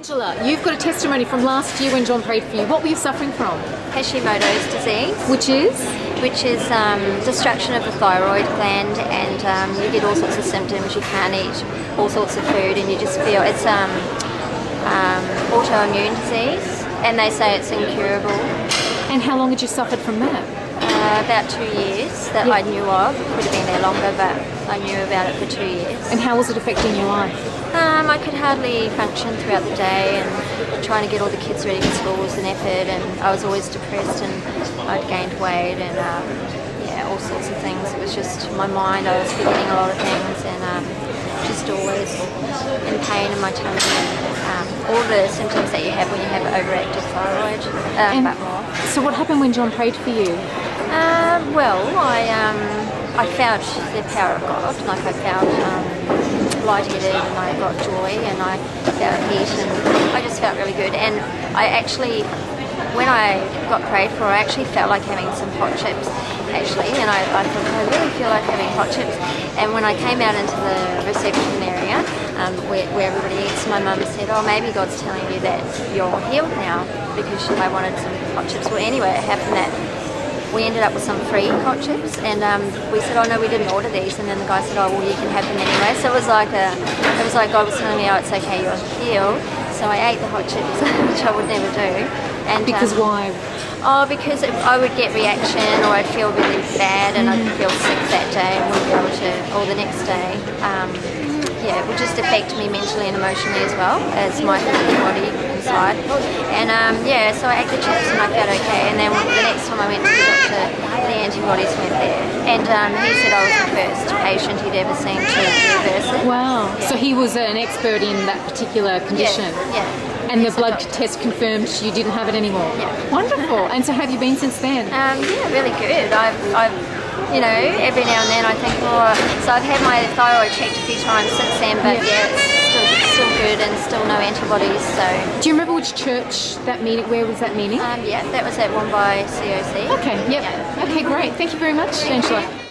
Angela, you've got a testimony from last year when John prayed for you. What were you suffering from? Hashimoto's disease, Which is? which is destruction of the thyroid gland, and you get all sorts of symptoms. You can't eat all sorts of food, and you just feel it's autoimmune disease, and they say it's incurable. And how long had you suffered from that? About 2 years that I knew of. It could have been there longer, but I knew about it for 2 years. And how was it affecting your life? I could hardly function throughout the day, and trying to get all the kids ready for school was an effort, and I was always depressed, and I'd gained weight, and all sorts of things. It was just my mind, I was forgetting a lot of things, and just always in pain in my tummy, and all the symptoms that you have when you have overactive thyroid, but more. So what happened when John prayed for you? I felt the power of God. Like I felt lightheaded, and I got joy, and I felt heat, and I just felt really good. And I actually, when I got prayed for, I actually felt like having some hot chips, actually. And I thought, I really feel like having hot chips. And when I came out into the reception area, where everybody eats, my mum said, oh, maybe God's telling you that you're healed now, because I wanted some hot chips. Well, anyway, it happened that we ended up with some free hot chips, and we said, oh no, we didn't order these, and then the guy said, oh well, you can have them anyway. So it was like God was telling me, oh, it's okay, you're healed. So I ate the hot chips, which I would never do. And Because why? Because I would get reaction, or I'd feel really bad, and I'd feel sick that day, and wouldn't be able to, or the next day. It would just affect me mentally and emotionally as well as my body inside. And so I ate the chips and I felt okay. And then the next time I went to the doctor, the antibodies went there. And he said I was the first patient he'd ever seen to reverse it. Wow. Yeah. So he was an expert in that particular condition? Yeah. And the blood test confirmed you didn't have it anymore? Yeah. Wonderful. And so have you been since then? Really good. I've every now and then I think, so I've had my thyroid checked a few times since then, but it's still good, and still no antibodies. So. Do you remember which church that meeting? Where was that meeting? That was at one by COC. Okay. Yep. Yeah. Okay. Great. Thank you very much, Angela.